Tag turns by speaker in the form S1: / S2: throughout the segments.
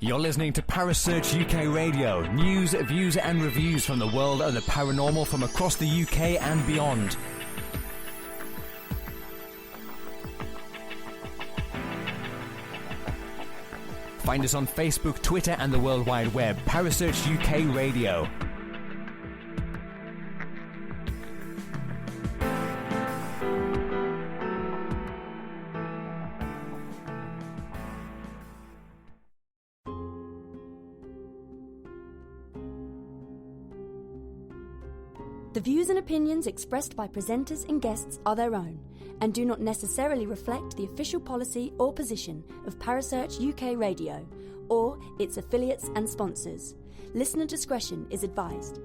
S1: You're listening to Parasearch UK Radio. News, views and reviews from the world of the paranormal from across the UK and beyond. Find us on Facebook, Twitter and the World Wide Web. Parasearch UK Radio.
S2: The views and opinions expressed by presenters and guests are their own and do not necessarily reflect the official policy or position of Parasearch UK Radio or its affiliates and sponsors. Listener discretion is advised.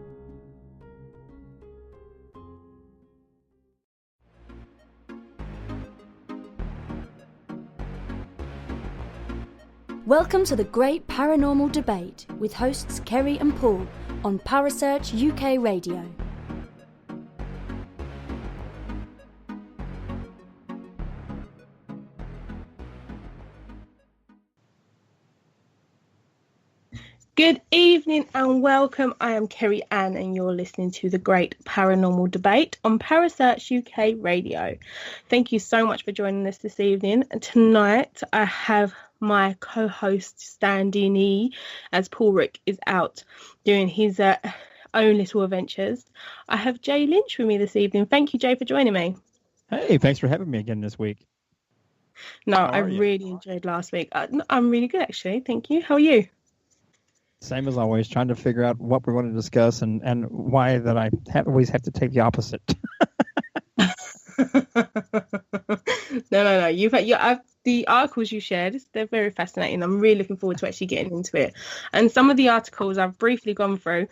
S2: Welcome to the Great Paranormal Debate with hosts Kerry and Paul on Parasearch UK Radio.
S3: Good evening and welcome. I am Kerry Ann and you're listening to the Great Paranormal Debate on Parasearch UK Radio. Thank you so much for joining us this evening. And tonight I have my co-host standing as Paul Rick is out doing his own little adventures. I have Jay Lynch with me this evening. Thank you, Jay, for joining me.
S4: Hey, thanks for having me again this week.
S3: No, I really enjoyed last week. I'm really good, actually. Thank you. How are you?
S4: Same as always, trying to figure out what we're going to discuss and why that I always have to take the opposite.
S3: No. The articles you shared, they're very fascinating. I'm really looking forward to actually getting into it. And some of the articles I've briefly gone through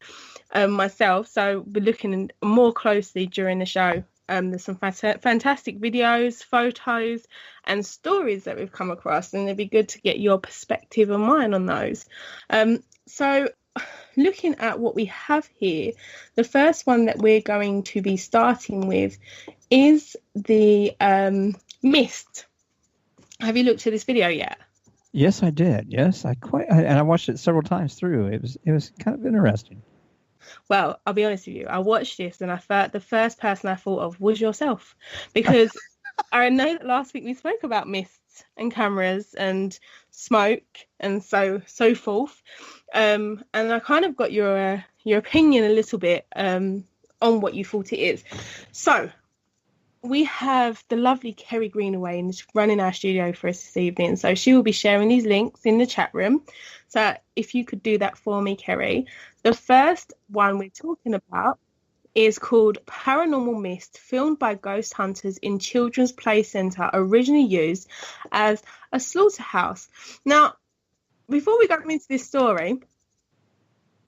S3: myself, so we're looking more closely during the show. There's some fantastic videos, photos, and stories that we've come across, and it'd be good to get your perspective and mine on those. So looking at what we have here, the first one that we're going to be starting with is the mist. Have you looked at this video yet?
S4: Yes, I did. Yes, and I watched it several times through. It was kind of interesting.
S3: Well, I'll be honest with you. I watched this and I thought the first person I thought of was yourself, because I know that last week we spoke about mists and cameras and smoke and so forth. And I kind of got your opinion a little bit on what you thought it is. So we have the lovely Kerry Greenaway running our studio for us this evening. So she will be sharing these links in the chat room. So if you could do that for me, Kerry. The first one we're talking about is called Paranormal Mist, filmed by ghost hunters in Children's Play Centre, originally used as a slaughterhouse. Now, before we go into this story,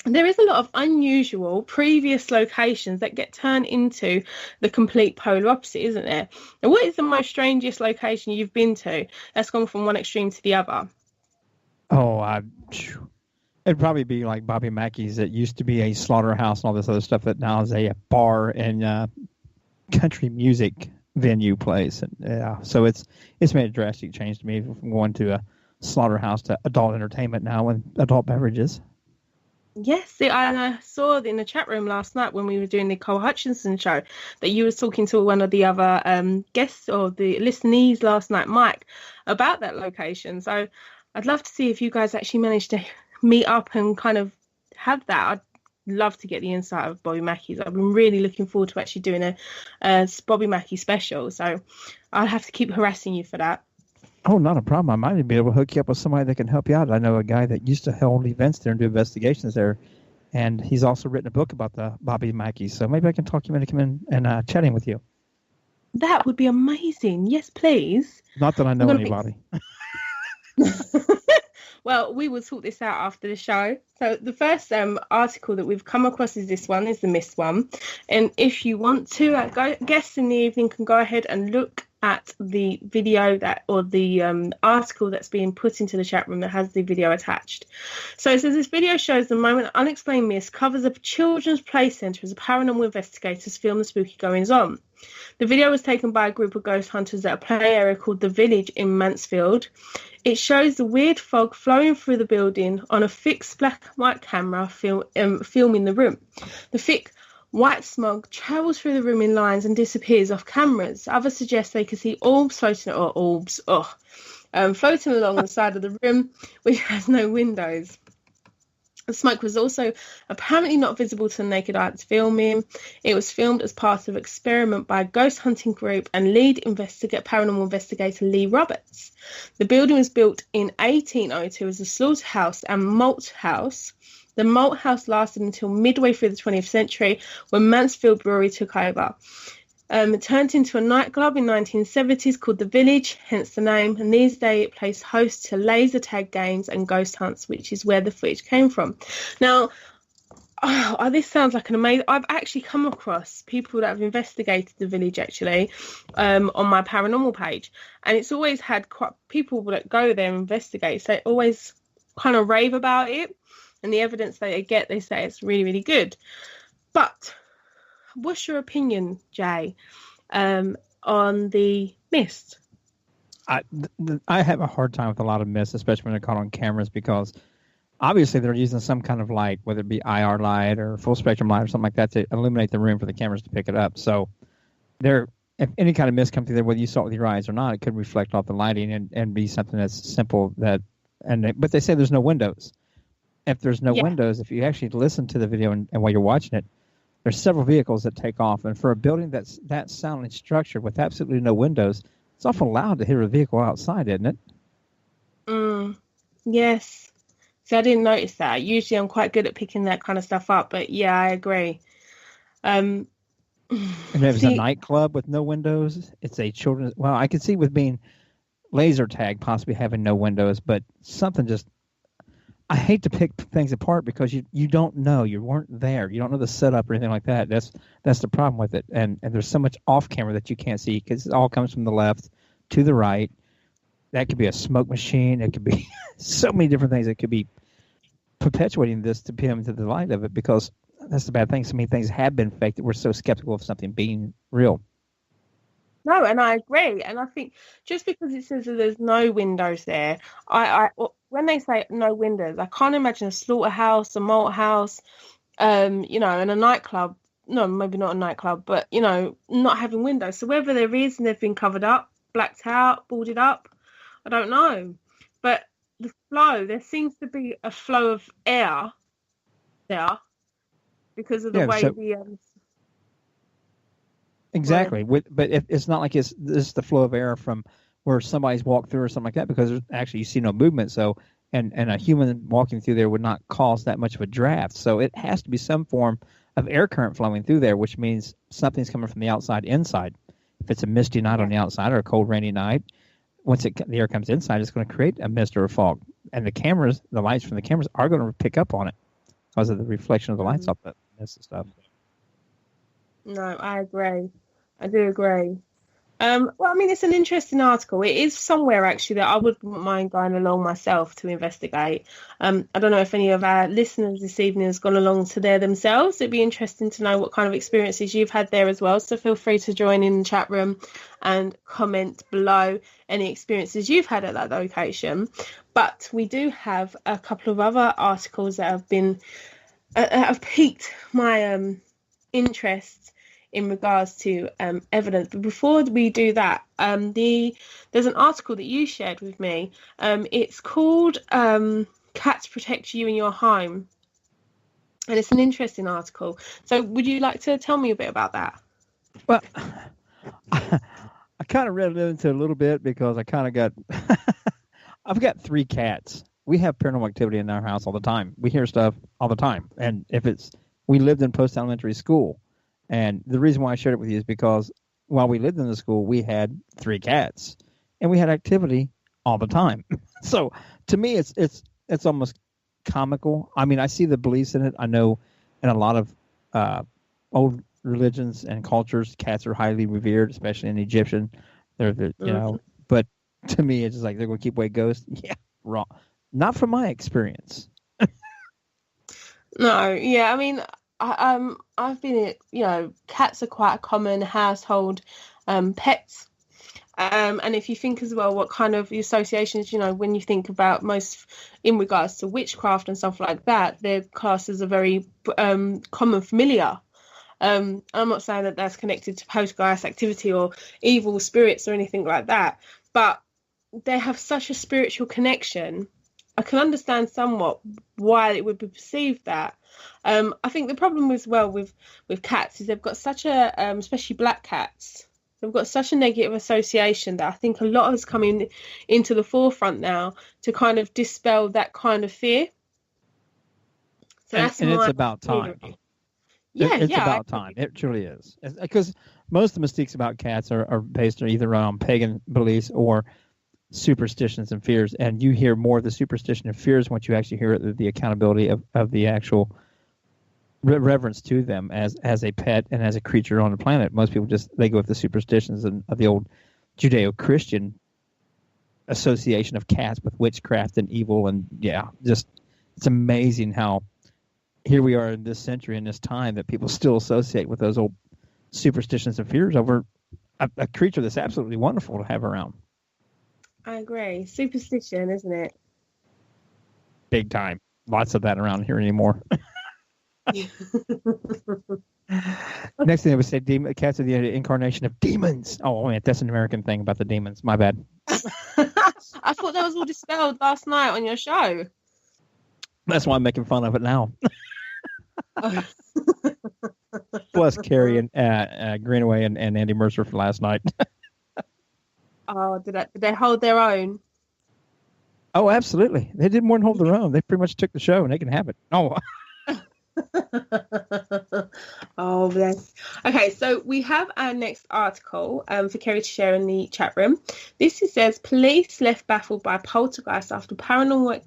S3: there is a lot of unusual previous locations that get turned into the complete polar opposite, isn't there? Now, what is the most strangest location you've been to that's gone from one extreme to the other?
S4: Oh, it'd probably be like Bobby Mackey's. It used to be a slaughterhouse and all this other stuff that now is a bar and country music venue place. And yeah, so it's made a drastic change to me from going to a slaughterhouse to adult entertainment now and adult beverages.
S3: Yes, I saw in the chat room last night when we were doing the Cole Hutchinson show that you were talking to one of the other guests or the listenees last night, Mike, about that location. So I'd love to see if you guys actually managed to meet up and kind of have that. I'd love to get the insight of Bobby Mackey's. I've been really looking forward to actually doing a Bobby Mackey special. So I'll have to keep harassing you for that.
S4: Oh, not a problem. I might be able to hook you up with somebody that can help you out. I know a guy that used to hold events there and do investigations there, and he's also written a book about the Bobby Mackey. So maybe I can talk you into coming in and chatting with you.
S3: That would be amazing. Yes, please.
S4: Not that I know anybody.
S3: Well, we will sort this out after the show. So the first article that we've come across is this one, is the Mist one. And if you want to, guests in the evening can go ahead and look at the video or the article that's being put into the chat room that has the video attached. So it says this video shows the moment unexplained mist covers a children's play centre as paranormal investigators film the spooky goings on. The video was taken by a group of ghost hunters at a play area called The Village in Mansfield. It shows the weird fog flowing through the building on a fixed black and white camera filming the room. The thick white smog travels through the room in lines and disappears off cameras. Others suggest they could see orbs floating along the side of the room, which has no windows. The smoke was also apparently not visible to the naked eye that's filming. It was filmed as part of an experiment by a ghost hunting group and lead paranormal investigator Lee Roberts. The building was built in 1802 as a slaughterhouse and malt house. The malt house lasted until midway through the 20th century when Mansfield Brewery took over. It turned into a nightclub in the 1970s called The Village, hence the name, and these days it plays host to laser tag games and ghost hunts, which is where the footage came from. Now, this sounds like an amazing... I've actually come across people that have investigated The Village, actually, on my paranormal page, and it's always had quite people that go there and investigate, so they always kind of rave about it, and the evidence that they get, they say it's really, really good. But... what's your opinion, Jay, on the mist?
S4: I have a hard time with a lot of mist, especially when they're caught on cameras, because obviously they're using some kind of light, whether it be IR light or full spectrum light or something like that, to illuminate the room for the cameras to pick it up. So if any kind of mist comes through there, whether you saw it with your eyes or not, it could reflect off the lighting and be something that's simple. But they say there's no windows. If there's no windows, if you actually listen to the video and while you're watching it, there's several vehicles that take off, and for a building that's that soundly structured with absolutely no windows, it's awful loud to hear a vehicle outside, isn't it?
S3: Yes. So I didn't notice that. Usually I'm quite good at picking that kind of stuff up, but yeah, I agree.
S4: And if it's a nightclub with no windows, it's a children's... Well, I could see with being laser tag possibly having no windows, but something just... I hate to pick things apart because you don't know. You weren't there. You don't know the setup or anything like that. That's the problem with it. And there's so much off camera that you can't see because it all comes from the left to the right. That could be a smoke machine. It could be so many different things. It could be perpetuating this to pin to the light of it, because that's the bad thing. So many things have been faked that we're so skeptical of something being real.
S3: No, and I agree. And I think just because it says that there's no windows there, I when they say no windows, I can't imagine a slaughterhouse, a malt house, and a nightclub. No, maybe not a nightclub, but, not having windows. So whether there is and they've been covered up, blacked out, boarded up, I don't know. But the flow, there seems to be a flow of air there because of the way the...
S4: Exactly. But it's not like this is the flow of air from where somebody's walked through or something like that, because actually you see no movement. So, and a human walking through there would not cause that much of a draft. So it has to be some form of air current flowing through there, which means something's coming from the outside inside. If it's a misty night on the outside or a cold, rainy night, once the air comes inside, it's going to create a mist or a fog. And the lights from the cameras are going to pick up on it because of the reflection of the lights off the mist and stuff.
S3: No, I agree. I do agree. Well, I mean, it's an interesting article. It is somewhere, actually, that I wouldn't mind going along myself to investigate. I don't know if any of our listeners this evening has gone along to there themselves. It'd be interesting to know what kind of experiences you've had there as well. So feel free to join in the chat room and comment below any experiences you've had at that location. But we do have a couple of other articles that have piqued my interest in regards to evidence. But before we do that, there's an article that you shared with me. It's called Cats Protect You in Your Home. And it's an interesting article. So would you like to tell me a bit about that?
S4: Well, I kind of read into it a little bit because I kind of got... I've got 3 cats. We have paranormal activity in our house all the time. We hear stuff all the time. And we lived in post-elementary school. And the reason why I shared it with you is because while we lived in the school, we had 3 cats, and we had activity all the time. So to me, it's almost comical. I mean, I see the beliefs in it. I know in a lot of old religions and cultures, cats are highly revered, especially in Egyptian You know, but to me, it's just like they're going to keep away ghosts. Yeah, wrong. Not from my experience.
S3: No, yeah, I mean, I've been, cats are quite a common household pets. And if you think as well, what kind of associations, when you think about most in regards to witchcraft and stuff like that, their class is a very common familiar. I'm not saying that that's connected to poltergeist activity or evil spirits or anything like that, but they have such a spiritual connection. I can understand somewhat why it would be perceived that. I think the problem as well with cats is they've got such a, especially black cats, they've got such a negative association that I think a lot has come into the forefront now to kind of dispel that kind of fear. So
S4: and it's about time. It's about time. It truly is. Because most of the mystiques about cats are based either on pagan beliefs or superstitions and fears. And you hear more of the superstition and fears once you actually hear the accountability of the actual reverence to them as a pet and as a creature on the planet. Most people they go with the superstitions of the old Judeo-Christian association of cats with witchcraft and evil. And just it's amazing how here we are in this century, in this time, that people still associate with those old superstitions and fears over a creature that's absolutely wonderful to have around.
S3: I agree. Superstition, isn't it?
S4: Big time. Lots of that around here anymore. Next thing I would say, cats are the incarnation of demons. Oh, man, that's an American thing about the demons. My bad.
S3: I thought that was all dispelled last night on your show.
S4: That's why I'm making fun of it now. Plus Kerry and Greenaway and Andy Mercer for last night.
S3: Oh, did they hold their own?
S4: Oh, absolutely. They did more than hold their own. They pretty much took the show and they can have it. Oh.
S3: Oh, bless. Okay, so we have our next article for Kerry to share in the chat room. This says police left baffled by poltergeist after paranormal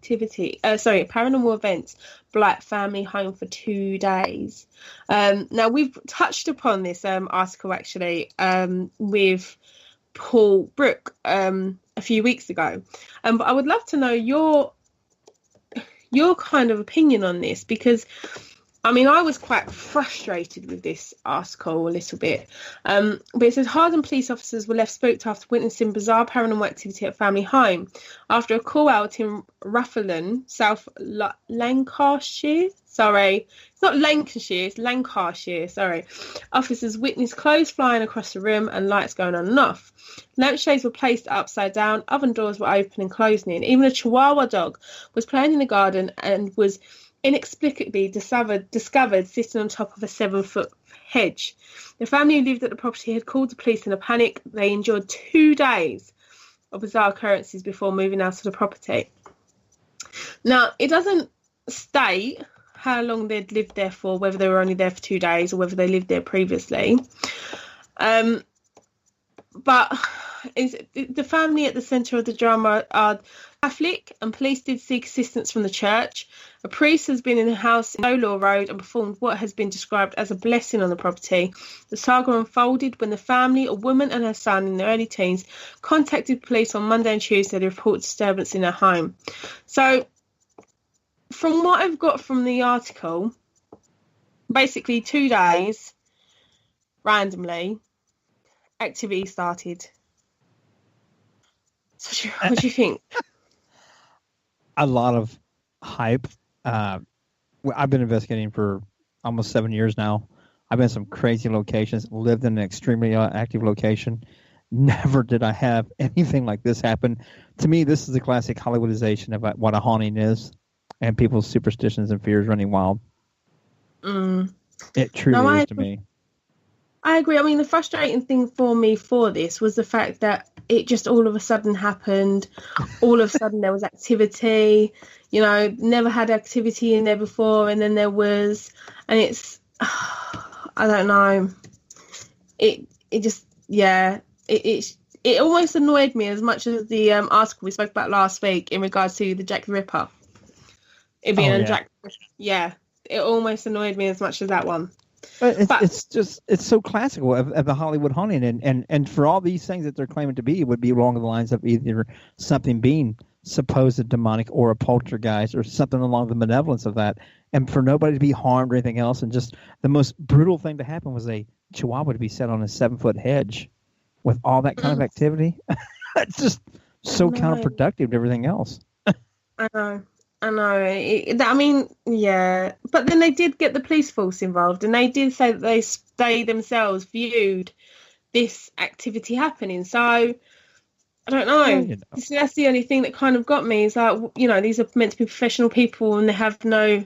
S3: events blight family home for 2 days. Now we've touched upon this article actually with Paul Brook a few weeks ago, but I would love to know your kind of opinion on this, because I mean, I was quite frustrated with this article a little bit. But it says Harden police officers were left spooked after witnessing bizarre paranormal activity at family home after a call out in Rutherland, South Lancashire. Sorry, it's not Lancashire, it's Lancashire. Sorry. Officers witnessed clothes flying across the room and lights going on and off. Lampshades were placed upside down, oven doors were open and closing. Even a Chihuahua dog was playing in the garden and was inexplicably discovered sitting on top of a 7-foot hedge. The family who lived at the property had called the police in a panic. They endured 2 days of bizarre occurrences before moving out of the property. Now, it doesn't state how long they'd lived there for, whether they were only there for 2 days or whether they lived there previously. But the family at the centre of the drama are Catholic, and police did seek assistance from the church. A priest has been in the house in Olaw Road and performed what has been described as a blessing on the property. The saga unfolded when the family, a woman and her son in their early teens, contacted police on Monday and Tuesday to report disturbance in their home. So, from what I've got from the article, basically 2 days, randomly, activity started. So what do you think?
S4: A lot of hype. I've been investigating for almost 7 years now. I've been in some crazy locations, lived in an extremely active location. Never did I have anything like this happen. To me, this is a classic Hollywoodization of what a haunting is and people's superstitions and fears running wild. It truly is to me.
S3: I agree. I mean, the frustrating thing for me for this was the fact that it just all of a sudden happened. All of a sudden there was activity, never had activity in there before. And then there was, and it's, I don't know. It almost annoyed me as much as the article we spoke about last week in regards to the Jack the Ripper. It being Jack. Yeah. It almost annoyed me as much as that one.
S4: It's so classical of the Hollywood haunting, and for all these things that they're claiming to be, it would be along the lines of either something being supposed demonic or a poltergeist or something along the malevolence of that, and for nobody to be harmed or anything else. And just the most brutal thing to happen was a chihuahua to be set on a 7-foot hedge with all that kind of activity. It's just so counterproductive to everything else.
S3: I know. I mean, yeah. But then they did get the police force involved, and they did say that they themselves viewed this activity happening. So I don't know. That's the only thing that kind of got me. Is like, these are meant to be professional people, and they have no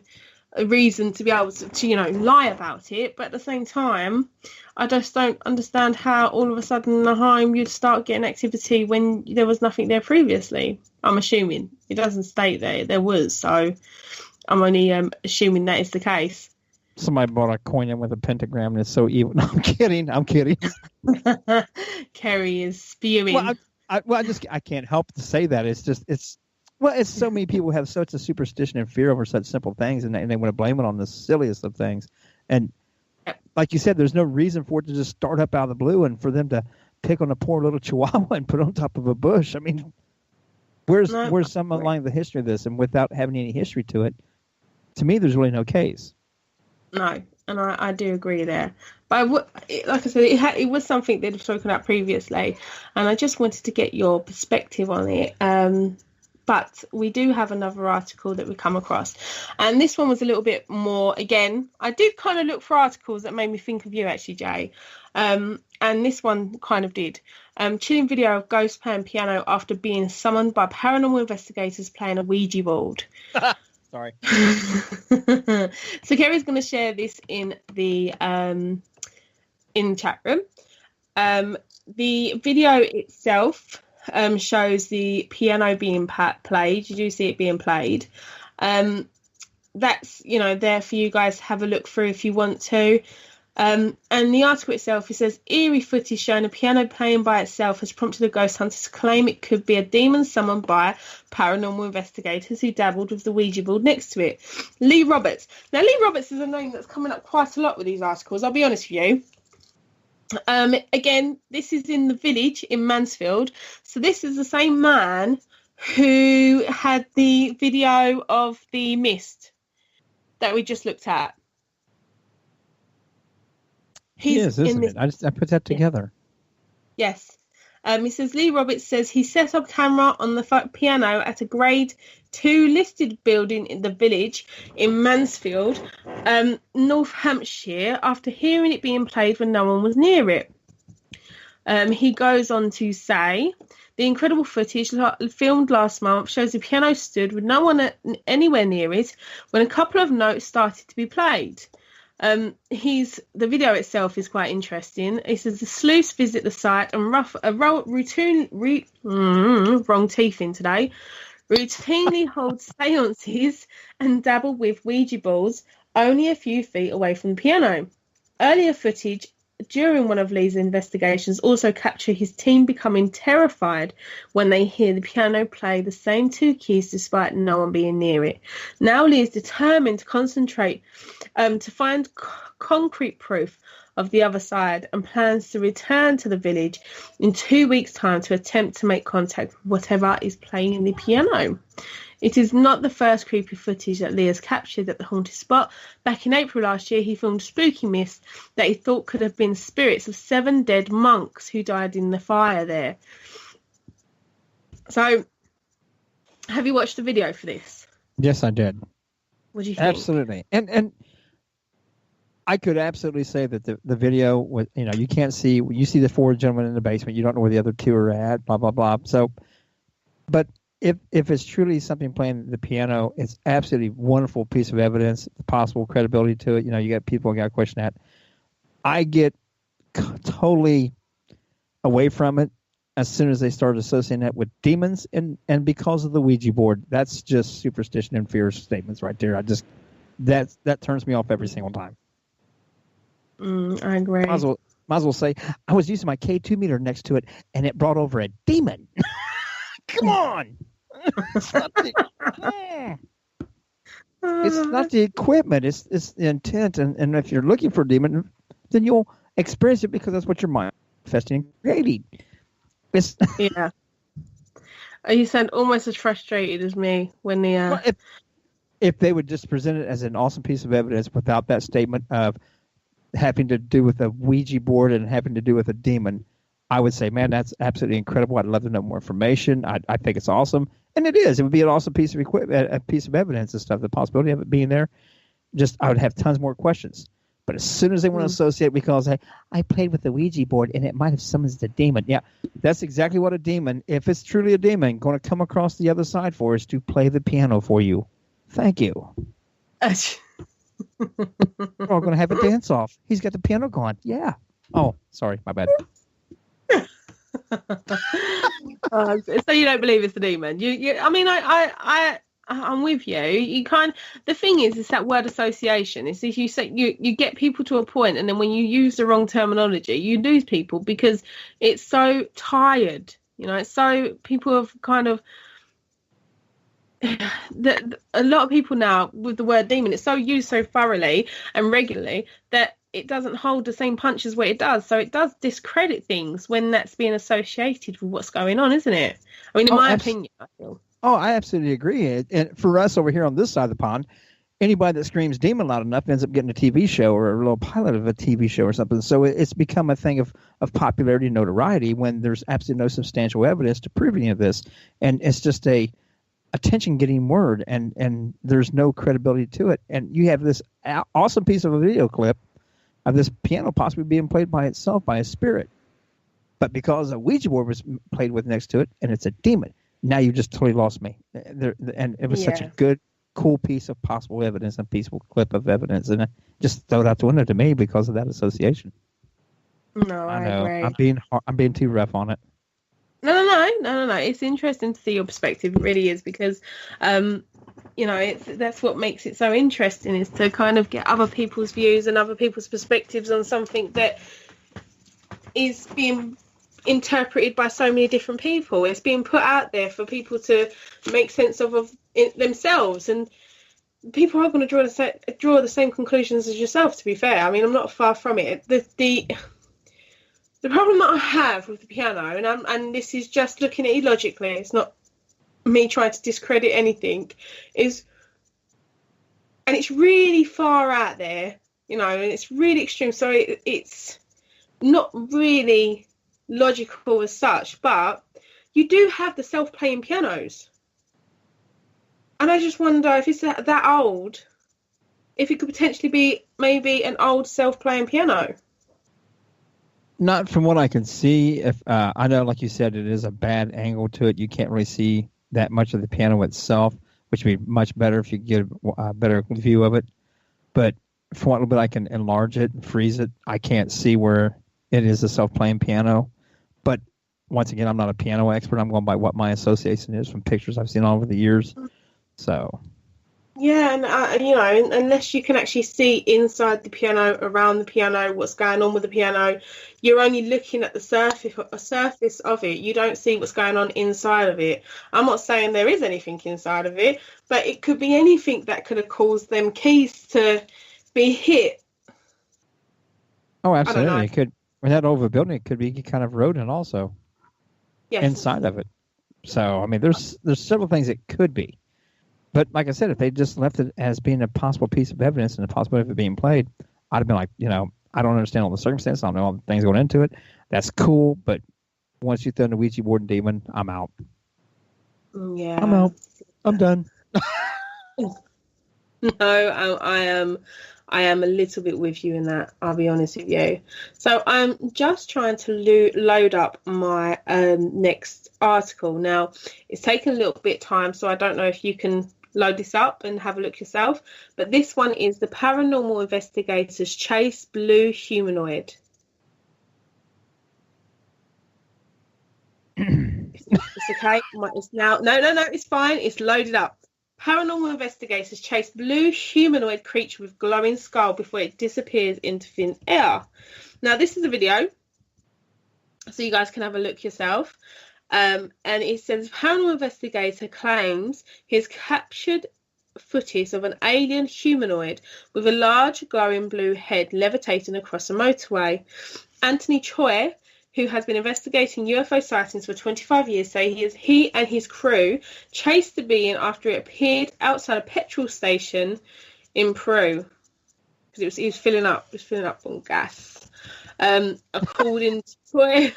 S3: reason to be able to lie about it. But at the same time, I just don't understand how all of a sudden in the home you'd start getting activity when there was nothing there previously. I'm assuming it doesn't state there was, so I'm only assuming that is the case.
S4: Somebody bought a coin in with a pentagram and it's so evil. No, I'm kidding.
S3: Kerry is spewing.
S4: Well, I can't help to say that. It's so many people have such a superstition and fear over such simple things, and they want to blame it on the silliest of things. And like you said, there's no reason for it to just start up out of the blue and for them to pick on a poor little chihuahua and put it on top of a bush. I mean, where's some line the history of this? And without having any history to it, to me, there's really no case. No,
S3: and I do agree there. But like I said, it was something they'd spoken about previously, and I just wanted to get your perspective on it. But we do have another article that we come across, and this one was a little bit more. Again, I did kind of look for articles that made me think of you, actually, Jay. And this one kind of did. Chilling video of ghost playing piano after being summoned by paranormal investigators playing a Ouija board.
S4: Sorry.
S3: So Kerry's going to share this in the chat room. The video itself shows the piano being played. You do see it being played. That's there for you guys to have a look through if you want to. And the article itself, it says eerie footage showing a piano playing by itself has prompted the ghost hunters to claim it could be a demon summoned by paranormal investigators who dabbled with the Ouija board next to it. Lee Roberts. Now, Lee Roberts is a name that's coming up quite a lot with these articles, I'll be honest with you. Again, this is in the village in Mansfield. So this is the same man who had the video of the mist that we just looked at.
S4: He is, isn't it? I put that together.
S3: Yes. He says, Lee Roberts says he set up camera on the piano at a grade 2 listed building in the village in Mansfield, North Hampshire, after hearing it being played when no one was near it. He goes on to say, the incredible footage filmed last month shows the piano stood with no one anywhere near it when a couple of notes started to be played. The video itself is quite interesting. It says the sleuths visit the site and routinely hold seances and dabble with Ouija boards only a few feet away from the piano. Earlier footage during one of Lee's investigations also captured his team becoming terrified when they hear the piano play the same 2 keys despite no one being near it. Now Lee is determined to concentrate to find concrete proof of the other side and plans to return to the village in 2 weeks' time to attempt to make contact with whatever is playing in the piano. It is not the first creepy footage that Lee has captured at the haunted spot. Back in April last year, he filmed spooky mist that he thought could have been spirits of 7 dead monks who died in the fire there. So, have you watched the video for this?
S4: Yes, I did.
S3: What do you think?
S4: Absolutely. And I could absolutely say that the video was, you can't see, you see the 4 gentlemen in the basement, you don't know where the other 2 are at, blah, blah, blah. So, but if it's truly something playing the piano, it's absolutely wonderful piece of evidence, possible credibility to it. You got people who got to question that. I get totally away from it as soon as they start associating that with demons and because of the Ouija board. That's just superstition and fear statements right there. That turns me off every single time.
S3: I agree.
S4: Might as well say, I was using my K2 meter next to it and it brought over a demon. Come on. It's not the equipment. It's the intent. And if you're looking for a demon, then you'll experience it because that's what your mind is manifesting and creating. It's
S3: Yeah. You sound almost as frustrated as me when the.
S4: Well, if they would just present it as an awesome piece of evidence without that statement of having to do with a Ouija board and having to do with a demon, I would say, man, that's absolutely incredible. I'd love to know more information. I think it's awesome. And it is. It would be an awesome piece of equipment, a piece of evidence and stuff. The possibility of it being there, just I would have tons more questions. But as soon as they want to associate because I played with the Ouija board and it might have summoned the demon. Yeah, that's exactly what a demon, if it's truly a demon, going to come across the other side for is to play the piano for you. Thank you. We're all going to have a dance off. He's got the piano going. Yeah. Oh, sorry. My bad.
S3: So you don't believe it's the demon? I mean, I'm with you. The thing is that word association. Is if you say you get people to a point, and then when you use the wrong terminology, you lose people because it's so tired. It's so people have kind of. A lot of people now with the word demon, it's so used so thoroughly and regularly that it doesn't hold the same punch as what it does. So it does discredit things when that's being associated with what's going on, isn't it? I mean, in my opinion, I feel.
S4: Oh, I absolutely agree. And for us over here on this side of the pond, anybody that screams demon loud enough ends up getting a TV show or a little pilot of a TV show or something. So it's become a thing of popularity and notoriety when there's absolutely no substantial evidence to prove any of this. And it's just a attention-getting word, and there's no credibility to it. And you have this awesome piece of a video clip of this piano possibly being played by itself by a spirit. But because a Ouija board was played with next to it, and it's a demon, now you just totally lost me. And it was such a good, cool piece of possible evidence, a peaceful clip of evidence, and it just threw it out the window to me because of that association.
S3: No, I know.
S4: Agree. I'm being too rough on it.
S3: No. It's interesting to see your perspective. It really is because, that's what makes it so interesting is to kind of get other people's views and other people's perspectives on something that is being interpreted by so many different people. It's being put out there for people to make sense of it themselves, and people are going to draw the same conclusions as yourself. To be fair, I mean, I'm not far from it. The problem that I have with the piano, and this is just looking at it logically, it's not me trying to discredit anything, and it's really far out there, and it's really extreme, so it's not really logical as such, but you do have the self-playing pianos. And I just wonder if it's that old, if it could potentially be maybe an old self-playing piano.
S4: Not from what I can see. If I know, like you said, it is a bad angle to it. You can't really see that much of the piano itself, which would be much better if you get a better view of it. But from what little bit I can enlarge it and freeze it, I can't see where it is a self-playing piano. But once again, I'm not a piano expert. I'm going by what my association is from pictures I've seen all over the years. So.
S3: Yeah, and unless you can actually see inside the piano, around the piano, what's going on with the piano, you're only looking at the surface of it. You don't see what's going on inside of it. I'm not saying there is anything inside of it, but it could be anything that could have caused them keys to be hit.
S4: Oh, absolutely. It could. When that over building, it could be kind of rodent also. Yes. Inside of it. So, I mean, there's several things it could be. But like I said, if they just left it as being a possible piece of evidence and a possibility of it being played, I'd have been like, I don't understand all the circumstances. I don't know all the things going into it. That's cool. But once you throw in the Ouija board and demon, I'm out.
S3: Yeah.
S4: I'm out. I'm done.
S3: No, I am a little bit with you in that. I'll be honest with you. So I'm just trying to load up my next article. Now, it's taken a little bit of time, so I don't know if you can load this up and have a look yourself. But this one is the paranormal investigators chase blue humanoid. It's okay. It's now. No. It's fine. It's loaded up. Paranormal investigators chase blue humanoid creature with glowing skull before it disappears into thin air. Now, this is a video, so you guys can have a look yourself. And it says, paranormal investigator claims he's captured footage of an alien humanoid with a large glowing blue head levitating across a motorway. Anthony Choi, who has been investigating UFO sightings for 25 years, say he and his crew chased the being after it appeared outside a petrol station in Peru because he was filling up on gas. According to Choi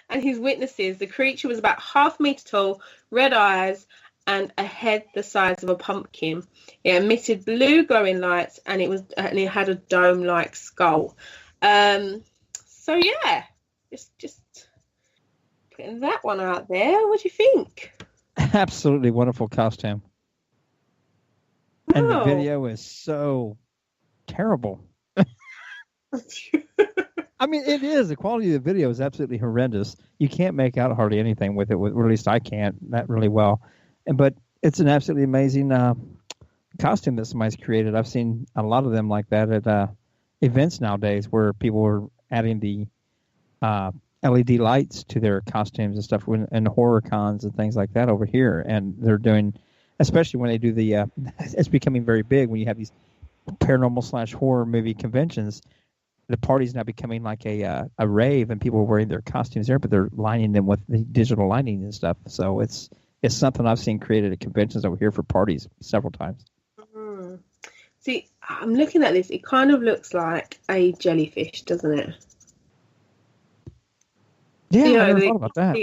S3: and his witnesses, the creature was about half a meter tall, red eyes, and a head the size of a pumpkin. It emitted blue glowing lights, and it had a dome-like skull. So yeah, just putting that one out there. What do you think?
S4: Absolutely wonderful costume. And the video is so terrible. I mean, it is. The quality of the video is absolutely horrendous. You can't make out hardly anything with it, or at least I can't, not really well. But it's an absolutely amazing costume that somebody's created. I've seen a lot of them like that at events nowadays where people are adding the LED lights to their costumes and stuff and horror cons and things like that over here. And they're doing, especially when they do the, it's becoming very big when you have these paranormal / horror movie conventions. The party's now becoming like a rave, and people are wearing their costumes there, but they're lining them with the digital lighting and stuff. So it's something I've seen created at conventions over here for parties several times.
S3: Mm. See, I'm looking at this. It kind of looks like a jellyfish, doesn't it?
S4: Yeah, I never thought about that.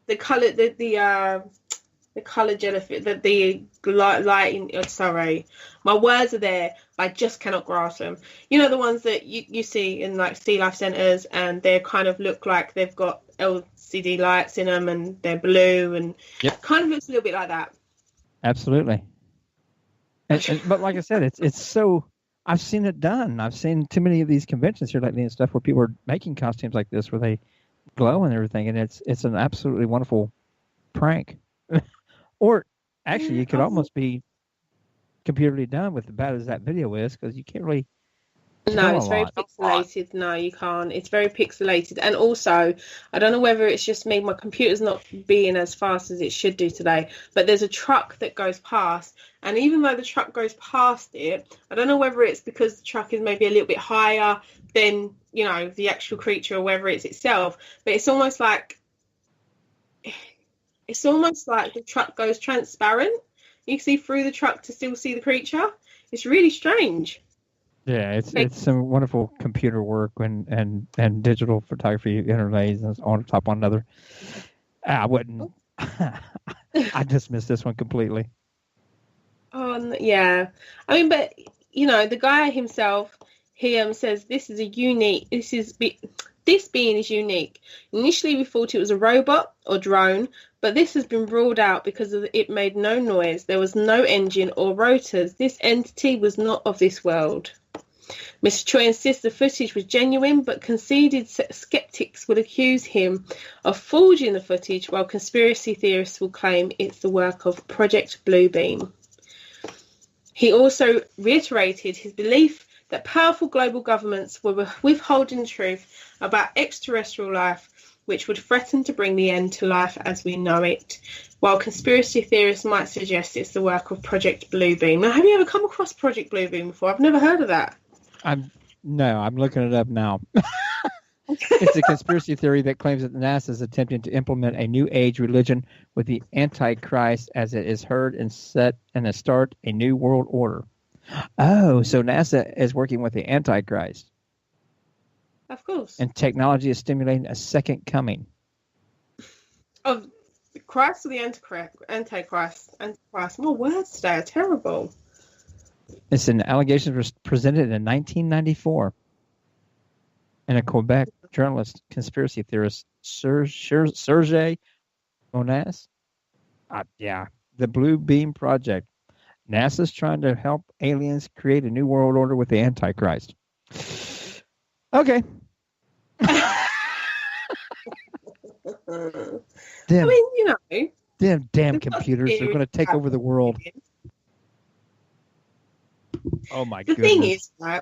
S3: The color, the color jellyfish, the lighting. Oh, sorry, my words are there, but I just cannot grasp them. You know, the ones that you see in like sea life centers, and they kind of look like they've got LCD lights in them, and they're blue, and kind of looks a little bit like that.
S4: Absolutely. But like I said, it's so. I've seen it done. I've seen too many of these conventions here lately and stuff where people are making costumes like this where they glow and everything, and it's an absolutely wonderful prank. Or actually, you could almost be computerly done with as bad as that video is, because you can't really.
S3: No, it's very pixelated. No, you can't. It's very pixelated. And also, I don't know whether it's just me, my computer's not being as fast as it should do today, but there's a truck that goes past. And even though the truck goes past it, I don't know whether it's because the truck is maybe a little bit higher than, you know, the actual creature, or whether it's itself. But it's almost like the truck goes transparent. You can see through the truck to still see the creature. It's really strange.
S4: Yeah, it's some wonderful computer work and digital photography interlays on top of one another. I wouldn't. I dismiss this one completely.
S3: Yeah. I mean, but you know, the guy himself, he says this being is unique. Initially, we thought it was a robot or drone, but this has been ruled out because it made no noise. There was no engine or rotors. This entity was not of this world. Mr. Choi insists the footage was genuine, but conceded skeptics would accuse him of forging the footage, while conspiracy theorists will claim it's the work of Project Bluebeam. He also reiterated his belief that powerful global governments were withholding the truth about extraterrestrial life, which would threaten to bring the end to life as we know it, while conspiracy theorists might suggest it's the work of Project Bluebeam. Now, have you ever come across Project Bluebeam before? I've never heard of that.
S4: I'm looking it up now. It's a conspiracy theory that claims that NASA is attempting to implement a new age religion with the Antichrist as it is heard and set and to start a new world order. Oh, so NASA is working with the Antichrist.
S3: Of course.
S4: And technology is stimulating a second coming.
S3: Of the Christ or the Antichrist? Antichrist. More words today are terrible.
S4: It's an allegation was presented in 1994. And a Quebec journalist, conspiracy theorist, Serge Monas. The Blue Beam Project. NASA's trying to help aliens create a new world order with the Antichrist. Okay.
S3: I mean, you know.
S4: Damn computers. They're going to take over the world. Oh, my goodness.
S3: The thing is, right,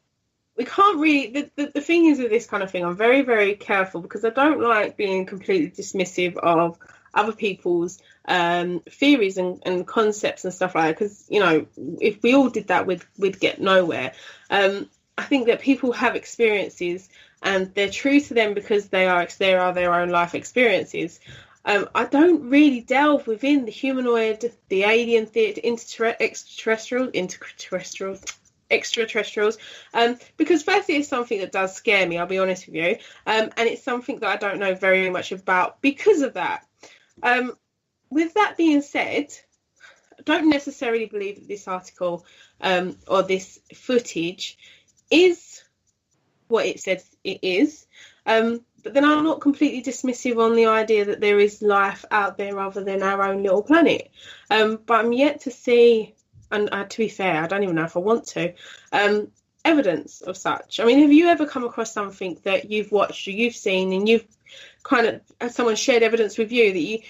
S3: we can't really... The thing is with this kind of thing, I'm very, very careful because I don't like being completely dismissive of other people's theories and concepts and stuff like that. Because, you know, if we all did that, we'd get nowhere. I think that people have experiences and they're true to them because they are their own life experiences. I don't really delve within the humanoid, the alien, the extraterrestrials, because firstly it's something that does scare me, I'll be honest with you, and it's something that I don't know very much about because of that. With that being said, I don't necessarily believe that this article or this footage is what it says it is, but then I'm not completely dismissive on the idea that there is life out there other than our own little planet, but I'm yet to see, and to be fair, I don't even know if I want to, evidence of such. I mean, have you ever come across something that you've watched or you've seen and you've kind of, someone shared evidence with you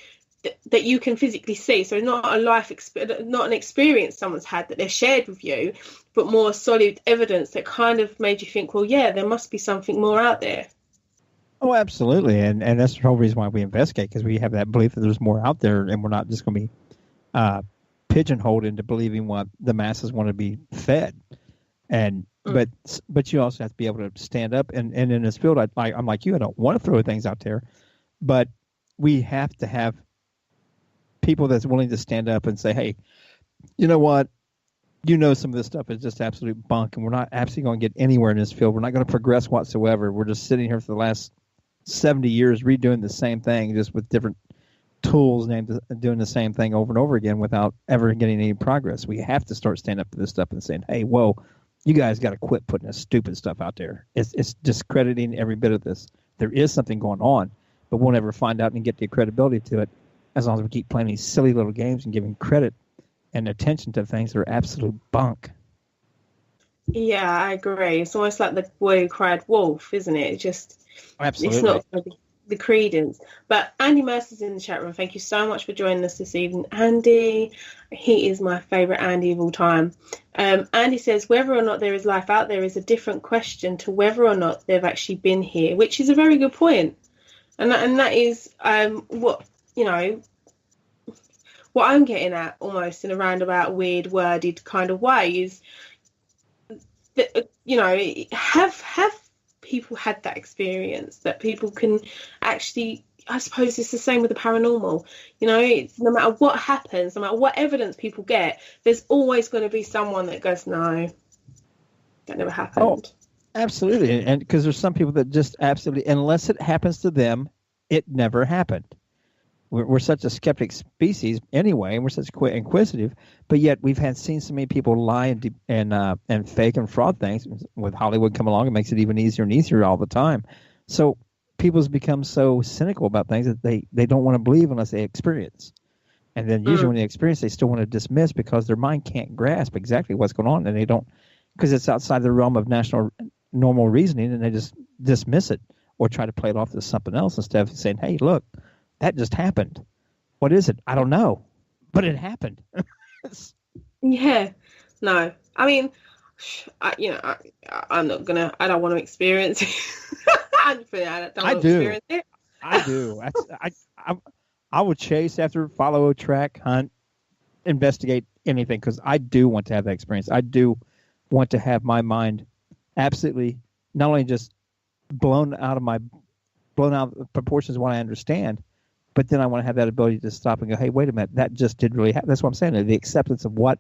S3: that you can physically see? So not an experience someone's had that they've shared with you, but more solid evidence that kind of made you think, well, yeah, there must be something more out there.
S4: Oh, absolutely. And that's the whole reason why we investigate, because we have that belief that there's more out there, and we're not just going to be pigeonholed into believing what the masses want to be fed. And but you also have to be able to stand up. And in this field, I'm like you, I don't want to throw things out there, but we have to have people that's willing to stand up and say, hey, you know what? You know, some of this stuff is just absolute bunk, and we're not absolutely going to get anywhere in this field. We're not going to progress whatsoever. We're just sitting here for the last 70 years redoing the same thing, just with different tools, doing the same thing over and over again without ever getting any progress. We have to start standing up for this stuff and saying, hey, whoa, you guys got to quit putting this stupid stuff out there. It's discrediting every bit of this. There is something going on, but we'll never find out and get the credibility to it as long as we keep playing these silly little games and giving credit and attention to things that are absolute bunk.
S3: Yeah, I agree. It's almost like the boy who cried wolf, isn't it? It just,
S4: absolutely.
S3: It's not the credence. But Andy Mercer's in the chat room. Thank you so much for joining us this evening, Andy. He is my favourite Andy of all time. Andy says, whether or not there is life out there is a different question to whether or not they've actually been here, which is a very good point. And that is what, you know, what I'm getting at, almost in a roundabout, weird, worded kind of way, is that, you know, have people had that experience, that people can actually, I suppose it's the same with the paranormal, you know, it's, no matter what happens, no matter what evidence people get, there's always going to be someone that goes, no, that never happened.
S4: Oh, absolutely. And because there's some people that just absolutely, unless it happens to them, it never happened. We're such a skeptic species anyway, and we're such inquisitive, but yet we've seen so many people lie and fake and fraud things. With Hollywood come along, it makes it even easier and easier all the time. So people's become so cynical about things that they don't want to believe unless they experience. And then usually when they experience, they still want to dismiss because their mind can't grasp exactly what's going on, and they don't, because it's outside the realm of normal reasoning, and they just dismiss it or try to play it off as something else instead of saying, hey, look, that just happened. What is it? I don't know, but it happened.
S3: Yeah, no. I mean, I'm not gonna. I don't want to experience it. I do.
S4: I do. I would chase after, follow, track, hunt, investigate anything, because I do want to have that experience. I do want to have my mind absolutely not only just blown out of proportions of what I understand, but then I want to have that ability to stop and go, hey, wait a minute, that just did really happen. That's what I'm saying. The acceptance of what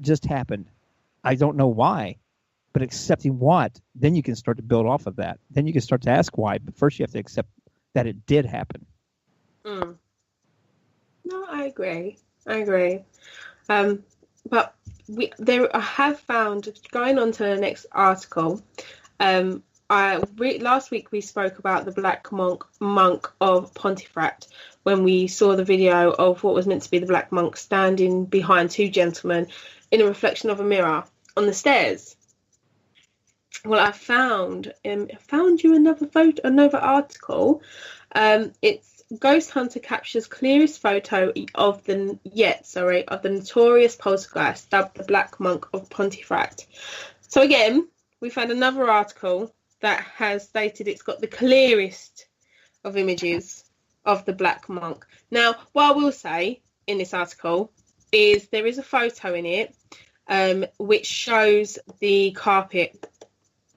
S4: just happened. I don't know why, but accepting what, then you can start to build off of that. Then you can start to ask why, but first you have to accept that it did happen.
S3: No, I agree. But I have found, going on to the next article, last week we spoke about the Black Monk of Pontefract when we saw the video of what was meant to be the Black Monk standing behind two gentlemen in a reflection of a mirror on the stairs. Well, I found you another article. It's Ghost Hunter captures clearest photo of the notorious poltergeist dubbed the Black Monk of Pontefract. So again, we found another article that has stated it's got the clearest of images of the Black Monk. Now, what I will say in this article is there is a photo in it which shows the carpet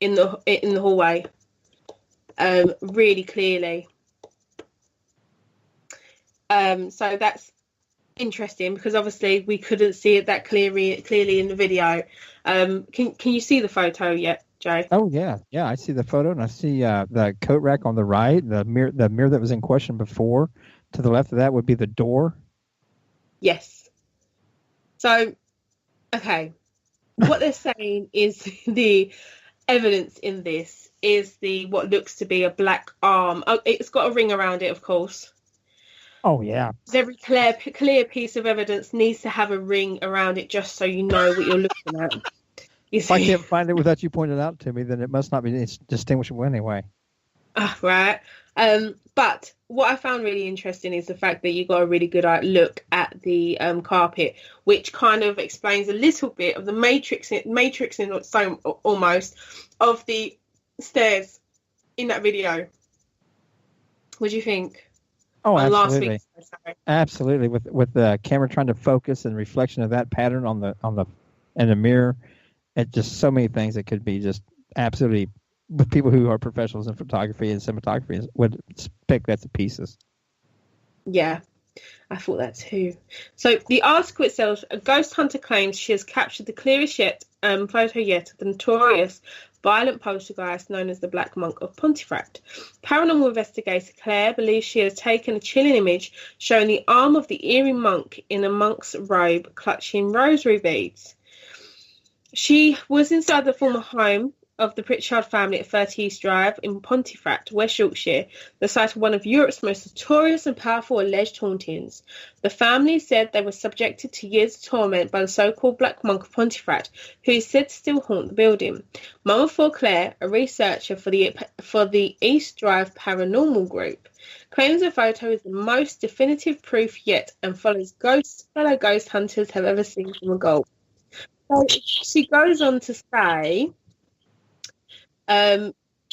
S3: in the hallway really clearly. So that's interesting because obviously we couldn't see it that clearly in the video. Can you see the photo yet, Joe?
S4: Oh yeah, I see the photo, and I see the coat rack on the right, the mirror that was in question before. To the left of that would be the door.
S3: Yes. So, okay, what they're saying is the evidence in this is what looks to be a black arm. Oh, it's got a ring around it, of course.
S4: Oh yeah.
S3: Every clear piece of evidence needs to have a ring around it, just so you know what you're looking at.
S4: If I can't find it without you pointing it out to me, then it must not be distinguishable anyway.
S3: Right. But what I found really interesting is the fact that you got a really good look at the carpet, which kind of explains a little bit of the matrixing so almost of the stairs in that video. What do you think?
S4: Oh, absolutely.
S3: Last week,
S4: absolutely. With the camera trying to focus and reflection of that pattern in the mirror, it just so many things that could be just absolutely. With people who are professionals in photography and cinematography would pick that to pieces. Yeah,
S3: I thought that too. So the article itself, a ghost hunter claims she has captured the clearest photo yet of the notorious violent poltergeist known as the Black Monk of Pontefract. Paranormal investigator Claire believes she has taken a chilling image showing the arm of the eerie monk in a monk's robe clutching rosary beads. She was inside the former home of the Pritchard family at 30 East Drive in Pontefract, West Yorkshire, the site of one of Europe's most notorious and powerful alleged hauntings. The family said they were subjected to years of torment by the so-called Black Monk of Pontefract, who is said to still haunt the building. Mama for Claire, a researcher for the East Drive Paranormal Group, claims the photo is the most definitive proof yet and follows fellow ghost hunters have ever seen from a goal. So she goes on to say,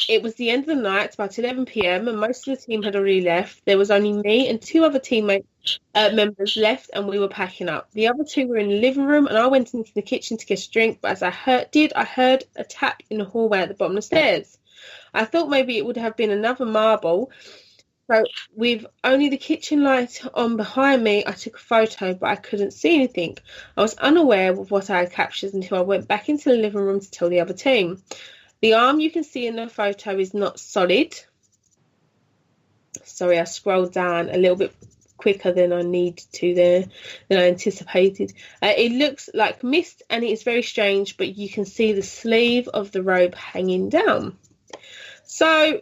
S3: it was the end of the night, about 11 p.m, and most of the team had already left. There was only me and two other teammate members left, and we were packing up. The other two were in the living room, and I went into the kitchen to get a drink, but as I heard a tap in the hallway at the bottom of the stairs. I thought maybe it would have been another marble. So with only the kitchen light on behind me, I took a photo, but I couldn't see anything. I was unaware of what I had captured until I went back into the living room to tell the other team. The arm you can see in the photo is not solid. Sorry, I scrolled down a little bit quicker than I need to there, than I anticipated. It looks like mist and it is very strange, but you can see the sleeve of the robe hanging down. So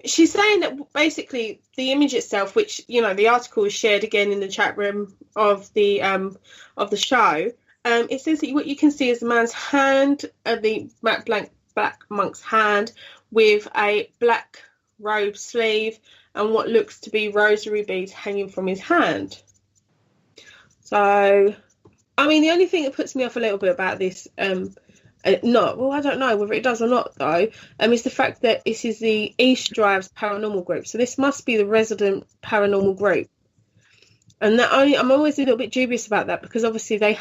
S3: she's saying that basically the image itself, which, you know, the article is shared again in the chat room of the show, it says that what you can see is the man's hand, the Black Monk's hand, with a black robe sleeve and what looks to be rosary beads hanging from his hand. So, I mean, the only thing that puts me off a little bit about this, I don't know whether it does or not, though, is the fact that this is the East Drive's Paranormal Group. So this must be the resident Paranormal Group. And I'm always a little bit dubious about that because obviously they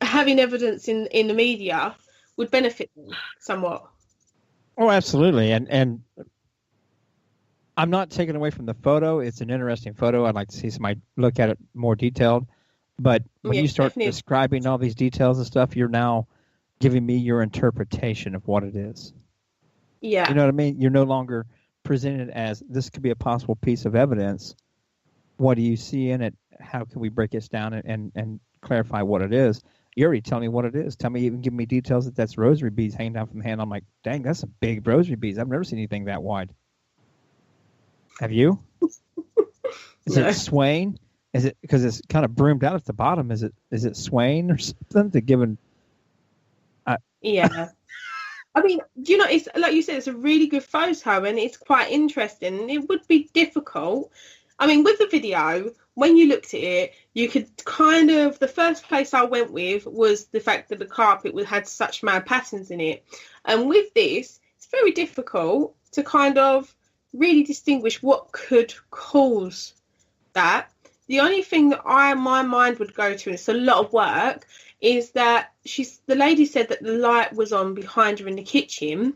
S3: having evidence in the media would benefit them somewhat.
S4: Oh, absolutely. And I'm not taking away from the photo. It's an interesting photo. I'd like to see somebody look at it more detailed. But when you start describing all these details and stuff, you're now giving me your interpretation of what it is.
S3: Yeah.
S4: You know what I mean? You're no longer presenting it as this could be a possible piece of evidence. What do you see in it? How can we break this down and clarify what it is? You already tell me what it is. Tell me, even give me details that that's rosary beads hanging down from the hand. I'm like, dang, that's some big rosary beads. I've never seen anything that wide. Have you? Is it swaying? Is it because it's kind of broomed out at the bottom? Is it swaying or something to give an?
S3: Yeah. I mean, you know, it's like you said, it's a really good photo and it's quite interesting. And it would be difficult. I mean, with the video, when you looked at it, you could kind of, the first place I went with was the fact that the carpet had such mad patterns in it. And with this, it's very difficult to kind of really distinguish what could cause that. The only thing that my mind would go to, and it's a lot of work, is that the lady said that the light was on behind her in the kitchen.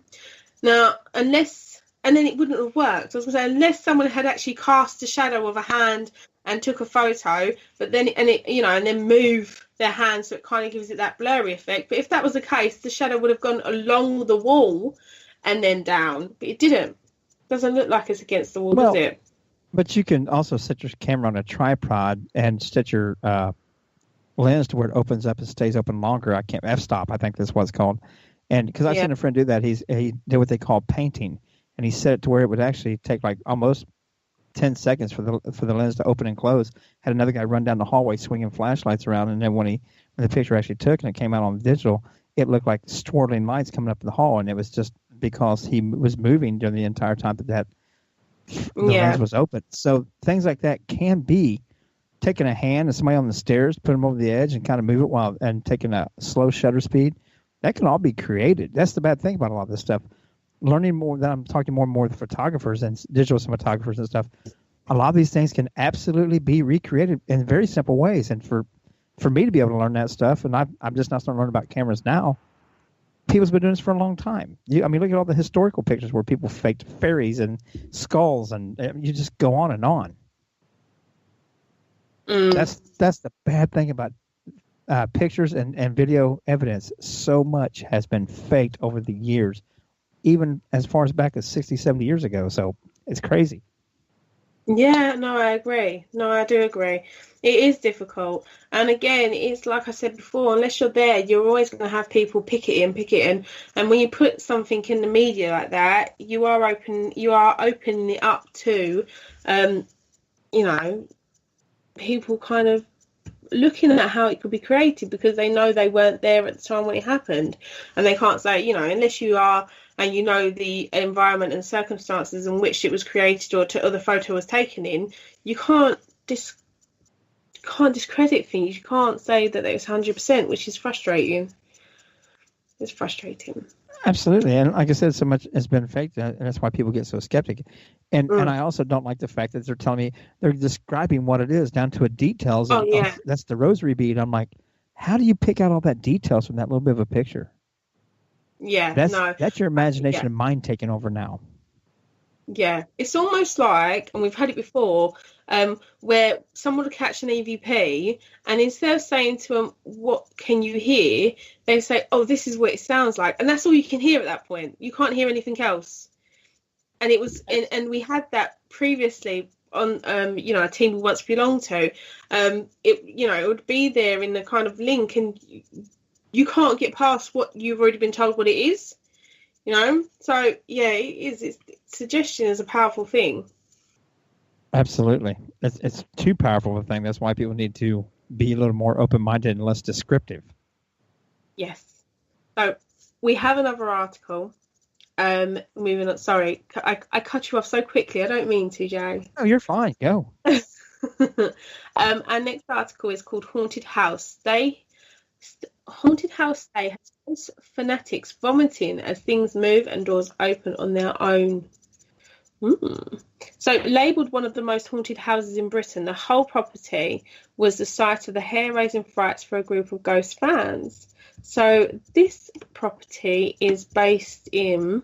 S3: Now, and then it wouldn't have worked. I was going to say, unless someone had actually cast the shadow of a hand and took a photo, but then and then move their hand so it kind of gives it that blurry effect. But if that was the case, the shadow would have gone along the wall and then down. But it didn't. Doesn't look like it's against the wall, does it?
S4: But you can also set your camera on a tripod and set your lens to where it opens up and stays open longer. F-stop, I think that's what it's called. And because I've seen a friend do that, he did what they call painting, and he set it to where it would actually take like almost 10 seconds for the lens to open and close. Had another guy run down the hallway swinging flashlights around, and then when the picture actually took and it came out on digital, it looked like swirling lights coming up in the hall, and it was just because he was moving during the entire time that the lens was open. So things like that can be taking a hand and somebody on the stairs, put them over the edge and kind of move it and taking a slow shutter speed. That can all be created. That's the bad thing about a lot of this stuff. Learning more, that I'm talking more and more with photographers and digital cinematographers and stuff. A lot of these things can absolutely be recreated in very simple ways. And for me to be able to learn that stuff, and I'm just not starting to learn about cameras now. People's been doing this for a long time. Look at all the historical pictures where people faked fairies and skulls, and you just go on and on. That's the bad thing about pictures and video evidence. So much has been faked over the years, even as far as back as 60, 70 years ago. So it's crazy.
S3: Yeah, no, I agree. No, I do agree. It is difficult. And again, it's like I said before, unless you're there, you're always going to have people pick it in. And when you put something in the media like that, you are opening it up to, people kind of looking at how it could be created, because they know they weren't there at the time when it happened. And they can't say, unless you are, and you know the environment and circumstances in which it was created or other photo was taken in, you can't discredit things. You can't say that it was 100%, which is frustrating. It's frustrating.
S4: Absolutely. And like I said, so much has been faked, and that's why people get so skeptic. And I also don't like the fact that they're telling me, they're describing what it is down to a details.
S3: Oh, yeah.
S4: That's the rosary bead. I'm like, how do you pick out all that details from that little bit of a picture?
S3: Yeah,
S4: that's your imagination and mind taking over now.
S3: Yeah, it's almost like, and we've had it before, where someone will catch an EVP, and instead of saying to them, "What can you hear?" they say, "Oh, this is what it sounds like," and that's all you can hear at that point. You can't hear anything else. And it was, and we had that previously on, a team we once belonged to. It would be there in the kind of link, and you can't get past what you've already been told what it is. So yeah, it is. Suggestion is a powerful thing.
S4: Absolutely, it's too powerful of a thing. That's why people need to be a little more open-minded and less descriptive.
S3: Yes. So we have another article. Moving on. Sorry, I cut you off so quickly. I don't mean to, Jay.
S4: Oh, you're fine. Go.
S3: Our next article is called "Haunted House Day." Haunted House Day has fanatics vomiting as things move and doors open on their own. So, labelled one of the most haunted houses in Britain, the whole property was the site of the hair-raising frights for a group of ghost fans. So, this property is based in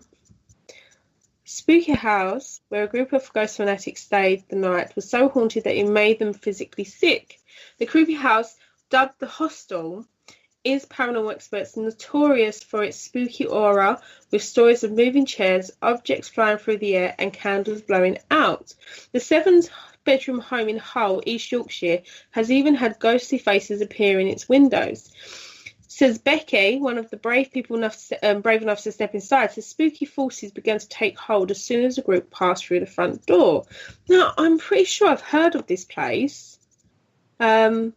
S3: Spooky House, where a group of ghost fanatics stayed the night, was so haunted that it made them physically sick. The creepy house, dubbed the Hostel, is paranormal experts notorious for its spooky aura, with stories of moving chairs, objects flying through the air, and candles blowing out. The 7-bedroom home in Hull, East Yorkshire, has even had ghostly faces appear in its windows. Says Becky, one of the brave enough to step inside, says spooky forces began to take hold as soon as the group passed through the front door. Now, I'm pretty sure I've heard of this place, but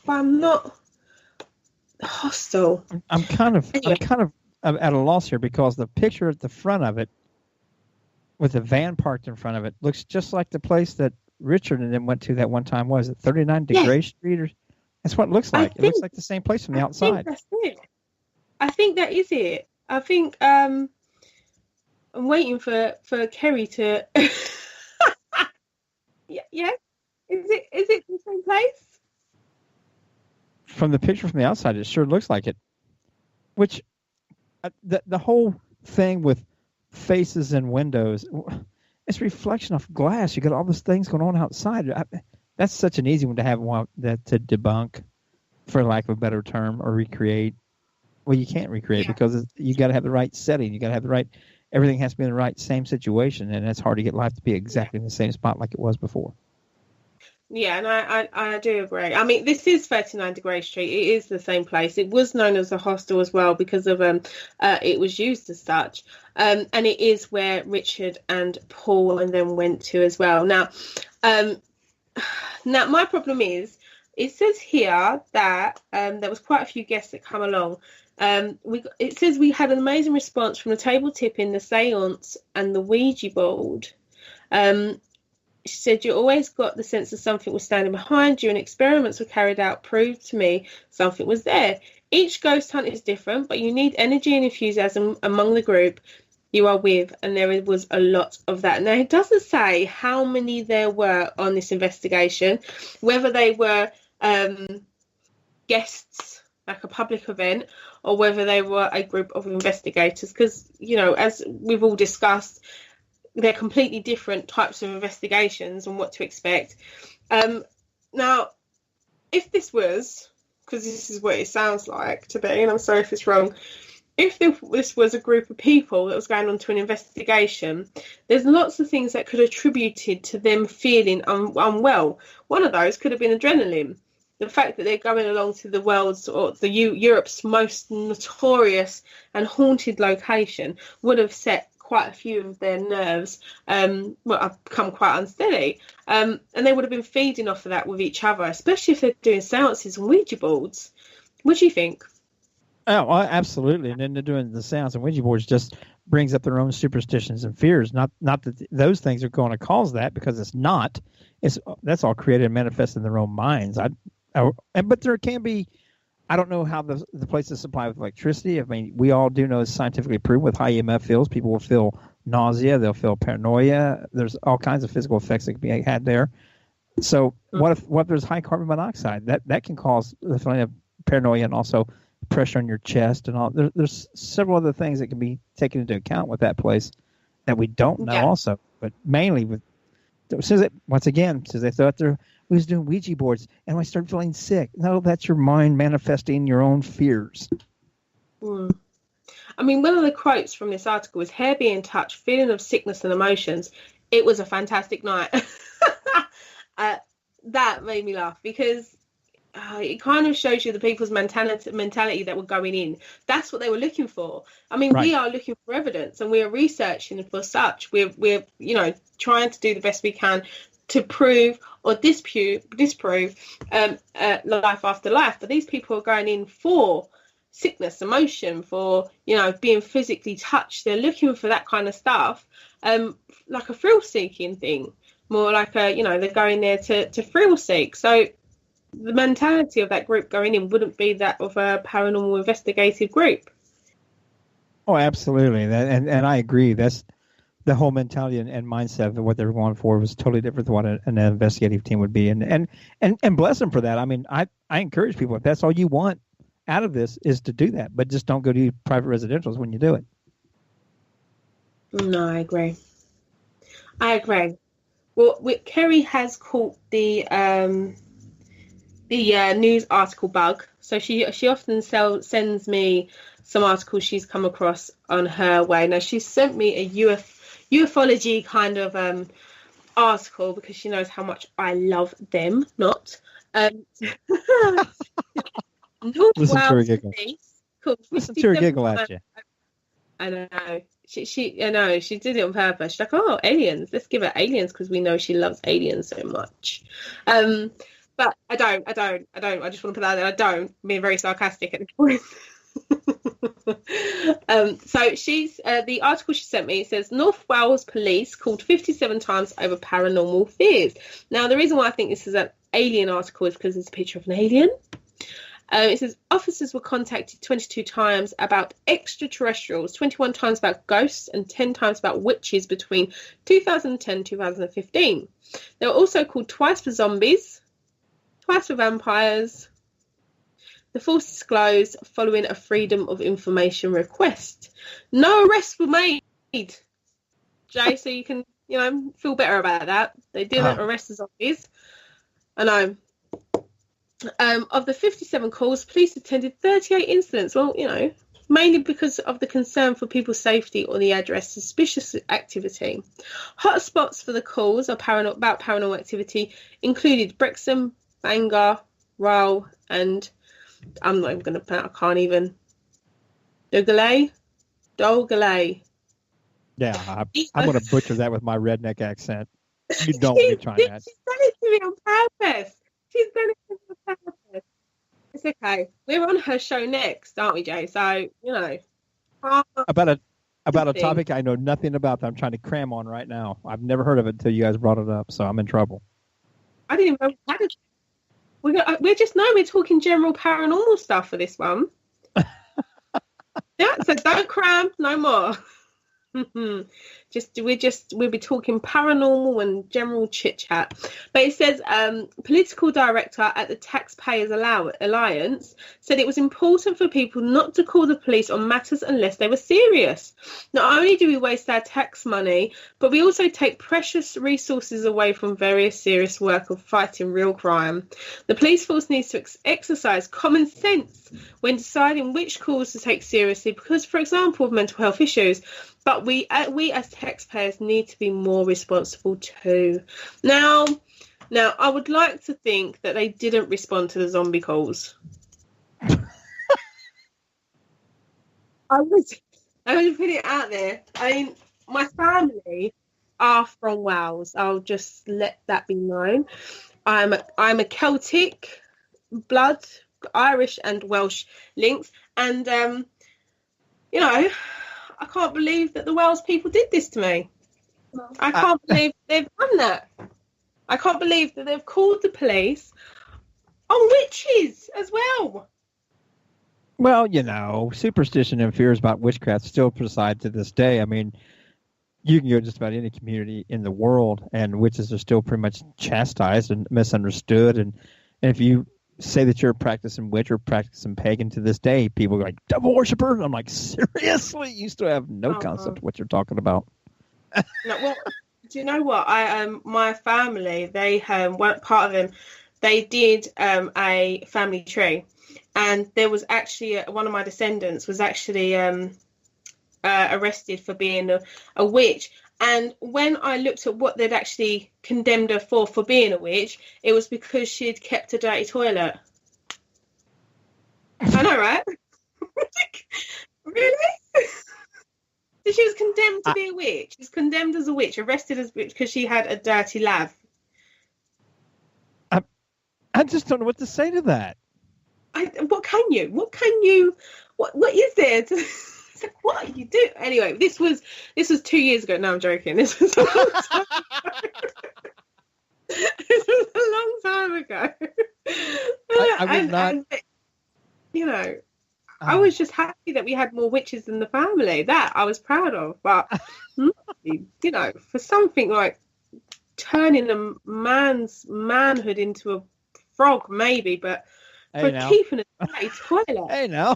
S3: I'm not. Hostel.
S4: I'm kind of at a loss here, because the picture at the front of it, with the van parked in front of it, looks just like the place that Richard and them went to that one time. Was it 39 DeGray Street? Or that's what it looks like. It looks like the same place from the outside.
S3: I think that's it. I think that is it. I think I'm waiting for Kerry to. Yeah. Is it the same place?
S4: From the picture from the outside, it sure looks like it. Which, the whole thing with faces and windows, it's a reflection of glass. You got all those things going on outside. That's such an easy one to have to debunk, for lack of a better term, or recreate. Well, you can't recreate because you got to have the right setting. You got to have the right. Everything has to be in the right same situation, and it's hard to get life to be exactly in the same spot like it was before.
S3: Yeah, and I do agree. I mean, this is 39 Degree Street. It is the same place. It was known as a hostel as well because of it was used as such. And it is where Richard and Paul and then went to as well. Now my problem is, it says here that there was quite a few guests that come along. It says we had an amazing response from the table tipping, the seance, and the Ouija board. She said, you always got the sense that something was standing behind you, and experiments were carried out proved to me something was there. Each ghost hunt is different, but you need energy and enthusiasm among the group you are with, and there was a lot of that. Now, it doesn't say how many there were on this investigation, whether they were guests, like a public event, or whether they were a group of investigators, because, as we've all discussed, they're completely different types of investigations and what to expect. Now, if this was, because this is what it sounds like to be, and I'm sorry if it's wrong, if this was a group of people that was going on to an investigation, there's lots of things that could have attributed to them feeling unwell. One of those could have been adrenaline. The fact that they're going along to the world's or Europe's most notorious and haunted location would have set quite a few of their nerves have become quite unsteady, and they would have been feeding off of that with each other, especially if they're doing seances and Ouija boards. What do you think?
S4: Oh, well, absolutely. And then they're doing the seance and Ouija boards just brings up their own superstitions and fears. Not that those things are going to cause that, because it's not. That's all created and manifested in their own minds. But there can be. I don't know how the place is supplied with electricity. I mean, we all do know it's scientifically proven with high EMF fields, people will feel nausea, they'll feel paranoia. There's all kinds of physical effects that can be had there. So what if there's high carbon monoxide? That can cause the feeling of paranoia and also pressure on your chest and all. There's several other things that can be taken into account with that place that we don't know also. But mainly since they thought we was doing Ouija boards and I started feeling sick. No, that's your mind manifesting your own fears.
S3: I mean, one of the quotes from this article is, hair being touched, feeling of sickness and emotions. It was a fantastic night. That made me laugh because it kind of shows you the people's mentality that were going in. That's what they were looking for. I mean, We are looking for evidence and we are researching for such. We're trying to do the best we can to prove or disprove life after life. But these people are going in for sickness, emotion, for, being physically touched. They're looking for that kind of stuff, like a thrill-seeking thing, more like they're going there to thrill seek. So the mentality of that group going in wouldn't be that of a paranormal investigative group.
S4: Oh, absolutely. And I agree. That's the whole mentality and mindset of what they were going for was totally different than what an investigative team would be. And bless them for that. I mean, I encourage people, if that's all you want out of this, is to do that. But just don't go to private residentials when you do it.
S3: No, I agree. Well, Kerry has caught the news article bug. So she often sends me some articles she's come across on her way. Now, she sent me a ufology kind of article because she knows how much I love them.
S4: Listen to her giggle. Listen to her giggle at you.
S3: I know. She did it on purpose. She's like, oh, aliens. Let's give her aliens because we know she loves aliens so much. But I don't. I just want to put that there. I don't. I'm being very sarcastic at the point. So she's the article she sent me, it says North Wales police called 57 times over paranormal fears. Now, the reason why I think this is an alien article is because it's a picture of an alien. It says officers were contacted 22 times about extraterrestrials, 21 times about ghosts, and 10 times about witches between 2010 and 2015. They were also called twice for zombies, twice for vampires. The force disclosed following a Freedom of Information request. No arrests were made, Jay, so you can, feel better about that. They didn't arrest the zombies. I know. Of the 57 calls, police attended 38 incidents. Well, mainly because of the concern for people's safety or the address suspicious activity. Hotspots for the calls about paranormal activity included Brexham, Bangor, Rowell, and I'm not even going to pronounce. I can't even. Dolgelay.
S4: Yeah, I'm going to butcher that with my redneck accent. You don't want me trying that.
S3: She's done it to me on purpose. She's done it to me on purpose. It's okay. We're on her show next, aren't we, Jay? So,
S4: About a topic I know nothing about that I'm trying to cram on right now. I've never heard of it until you guys brought it up, so I'm in trouble.
S3: I didn't even know. We're talking general paranormal stuff for this one. Yeah, so don't cram no more. We'll be talking paranormal and general chit chat. But it says political director at the Taxpayers Alliance said it was important for people not to call the police on matters unless they were serious. Not only do we waste our tax money, but we also take precious resources away from various serious work of fighting real crime. The police force needs to exercise common sense when deciding which calls to take seriously because, for example, of mental health issues. But we as taxpayers need to be more responsible too. Now, I would like to think that they didn't respond to the zombie calls. I would put it out there. I mean, my family are from Wales. I'll just let that be known. I'm a Celtic blood, Irish and Welsh links, and I can't believe that the Welsh people did this to me. I can't believe they've done that. I can't believe that they've called the police on witches as well.
S4: Well, superstition and fears about witchcraft still preside to this day. I mean, you can go to just about any community in the world, and witches are still pretty much chastised and misunderstood. And if you say that you're a practicing witch or practicing pagan to this day, people are like, devil worshiper? I'm like, seriously? You still have no concept of what you're talking about.
S3: No, well, do you know what? My family, they part of them, they did a family tree, and there was actually one of my descendants was actually arrested for being a witch. And when I looked at what they'd actually condemned her for being a witch, it was because she had kept a dirty toilet. I know, right? Really? So she was condemned to be a witch. She was condemned as a witch, arrested as a witch because she had a dirty lav.
S4: I just don't know what to say to that.
S3: What is there to... It's like, what you do? Anyway, this was 2 years ago. No, I'm joking. This was a long time ago. This was a long time ago. I was just happy that we had more witches in the family. That I was proud of. But for something like turning a man's manhood into a frog, maybe, but for keeping a dirty toilet.
S4: Hey, now.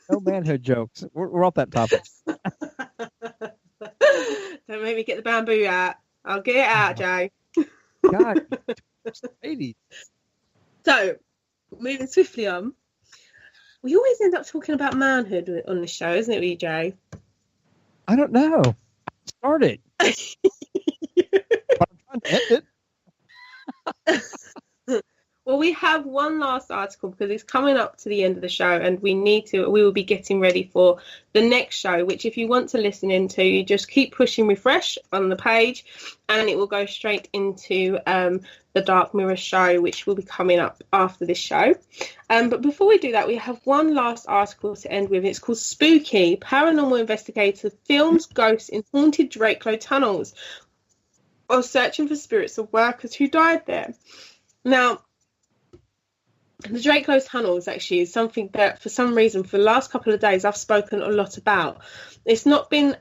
S4: No manhood jokes. We're off that topic.
S3: Don't make me get the bamboo out. I'll get it out, Jay.
S4: God, lady.
S3: So, moving swiftly on. We always end up talking about manhood on the show, isn't it, with you, Jay?
S4: I don't know. Start it. But I'm trying to end it.
S3: Well, we have one last article because it's coming up to the end of the show, and we will be getting ready for the next show, which if you want to listen into, you just keep pushing refresh on the page and it will go straight into the Dark Mirror show, which will be coming up after this show. But before we do that, we have one last article to end with. It's called Spooky. Paranormal investigator films ghosts in haunted Drakelow tunnels while searching for spirits of workers who died there. Now, The Drakelow tunnels actually is something that, for some reason, for the last couple of days, I've spoken a lot about. It's not been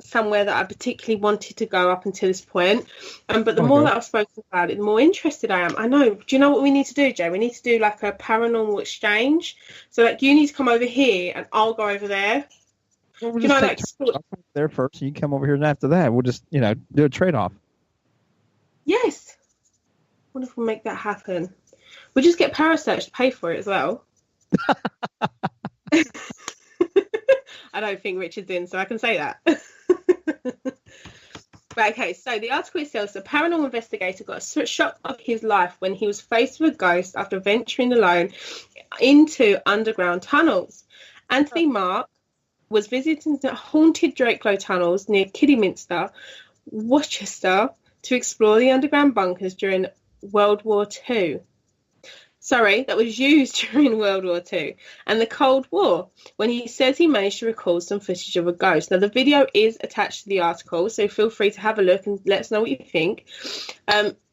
S3: somewhere that I particularly wanted to go up until this point, but the more that I've spoken about it, the more interested I am. I know. Do you know what we need to do, Jay? We need to do like a paranormal exchange. So, like, you need to come over here, and I'll go over there.
S4: Well,
S3: Do you know, like,
S4: I'll come there first, and you come over here, and after that, we'll just, do a trade-off.
S3: Yes. What if we make that happen? We'll just get Parasearch to pay for it as well. I don't think Richard's in, so I can say that. Right, okay, so the article itself, the paranormal investigator got a shock of his life when he was faced with a ghost after venturing alone into underground tunnels. Anthony Mark was visiting the haunted Drakelow tunnels near Kidderminster, Worcester, to explore the underground bunkers during World War II. Sorry, that was used during World War II and the Cold War, when he says he managed to record some footage of a ghost. Now, the video is attached to the article, so feel free to have a look and let us know what you think.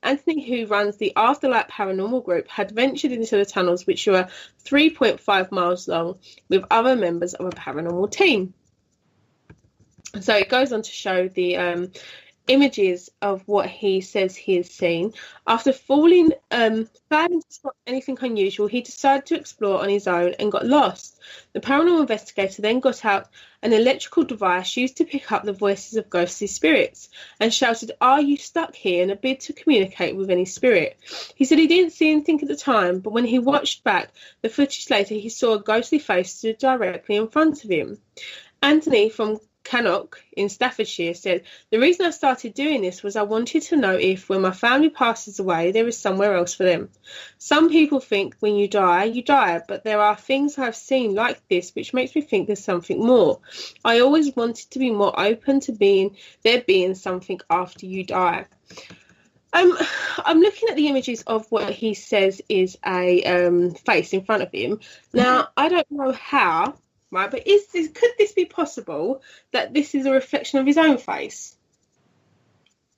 S3: Anthony, who runs the Afterlight Paranormal Group, had ventured into the tunnels, which were 3.5 miles long, with other members of a paranormal team. So it goes on to show the images of what he says he has seen. After failing to spot anything unusual, he decided to explore on his own and got lost. The paranormal investigator then got out an electrical device used to pick up the voices of ghostly spirits and shouted, "Are you stuck here?" in a bid to communicate with any spirit. He said he didn't see anything at the time, but when he watched back the footage later, he saw a ghostly face stood directly in front of him. Anthony from Cannock in Staffordshire said, "The reason I started doing this was I wanted to know if, when my family passes away, there is somewhere else for them. Some people think when you die, but there are things I've seen like this which makes me think there's something more. I always wanted to be more open to there being something after you die." I'm looking at the images of what he says is a face in front of him. Now, I don't know how. Right, but could this be possible that this is a reflection of his own face?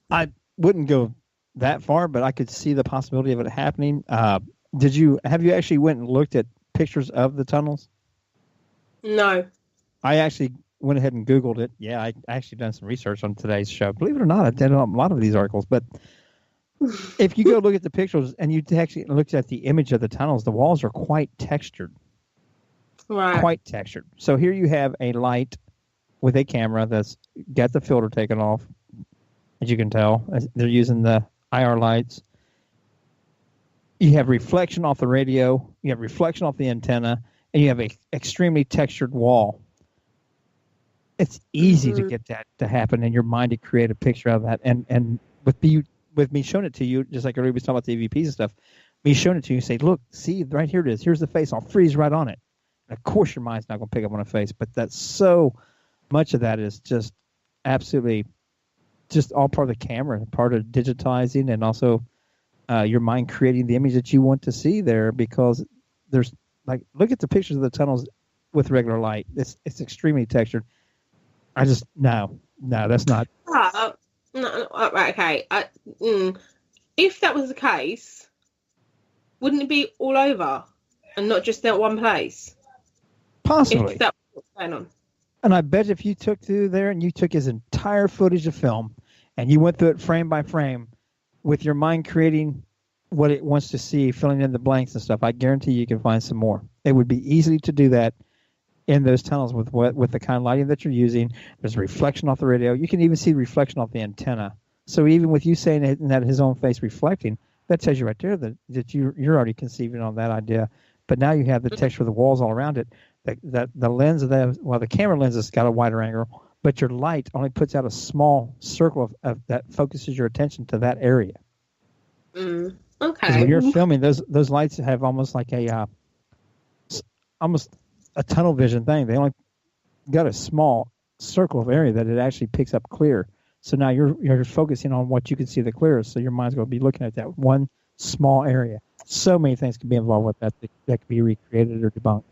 S4: I wouldn't go that far, but I could see the possibility of it happening. Have you actually went and looked at pictures of the tunnels?
S3: No.
S4: I actually went ahead and Googled it. Yeah, I actually done some research on today's show. Believe it or not, I did a lot of these articles. But if you go look at the pictures and you actually looked at the image of the tunnels, the walls are quite textured.
S3: Right.
S4: Quite textured. So here you have a light with a camera that's got the filter taken off, as you can tell. They're using the IR lights. You have reflection off the radio. You have reflection off the antenna. And you have an extremely textured wall. It's easy to get that to happen in your mind to create a picture of that. And with me showing it to you, just like everybody was talking about the EVPs and stuff, me showing it to you, say, look, see, right here it is. Here's the face. I'll freeze right on it. Of course, your mind's not going to pick up on a face, but that's so much of that is just absolutely just all part of the camera, part of digitizing, and also your mind creating the image that you want to see there. Because there's look at the pictures of the tunnels with regular light. It's extremely textured. I just no, that's not.
S3: No, right, okay. If that was the case, wouldn't it be all over and not just that one place?
S4: Possibly.
S3: If that was what's going on.
S4: And I bet if you took through there and you took his entire footage of film and you went through it frame by frame with your mind creating what it wants to see, filling in the blanks and stuff, I guarantee you can find some more. It would be easy to do that in those tunnels with the kind of lighting that you're using. There's a reflection off the radio. You can even see reflection off the antenna. So even with you saying that his own face reflecting, that tells you right there that you're already conceiving on that idea. But now you have the texture of the walls all around it. The lens of the camera lens has got a wider angle, but your light only puts out a small circle of that focuses your attention to that area.
S3: Okay.
S4: Because when you're filming, those lights have almost like almost a tunnel vision thing. They only got a small circle of area that it actually picks up clear. So now you're focusing on what you can see the clearest. So your mind's going to be looking at that one small area. So many things can be involved with that can be recreated or debunked.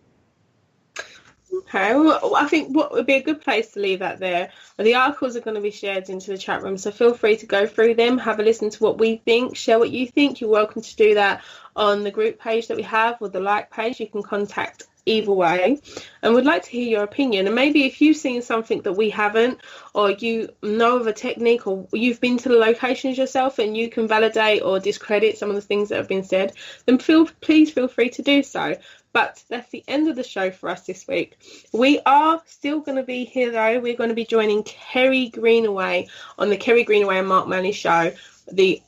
S3: Okay, well, I think what would be a good place to leave that there. The articles are going to be shared into the chat room, so feel free to go through them, have a listen to what we think, share what you think. You're welcome to do that on the group page that we have or the like page. You can contact either way, and we'd like to hear your opinion. And maybe if you've seen something that we haven't, or you know of a technique, or you've been to the locations yourself and you can validate or discredit some of the things that have been said, then please feel free to do so. But that's the end of the show for us this week. We are still going to be here, though. We're going to be joining Kerry Greenaway on the Kerry Greenaway and Mark Manley show, the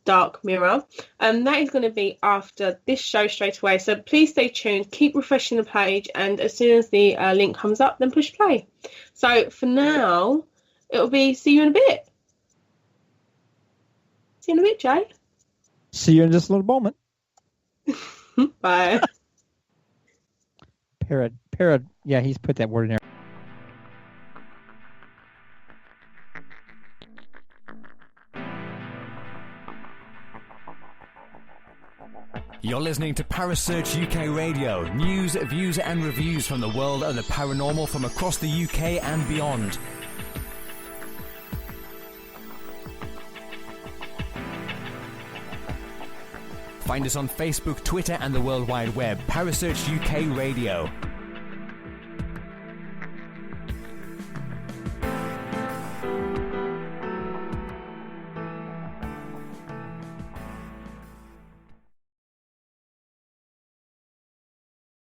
S3: Dark Mirror. And that is going to be after this show straight away. So please stay tuned. Keep refreshing the page. And as soon as the link comes up, then push play. So for now, it'll be see you in a bit. See you in a bit, Jay.
S4: See you in just a little moment.
S3: Bye.
S4: Yeah, he's put that word in there.
S1: You're listening to Parasearch UK Radio. News, views and reviews from the world of the paranormal from across the UK and beyond. Find us on Facebook, Twitter and the World Wide Web. Parasearch UK Radio.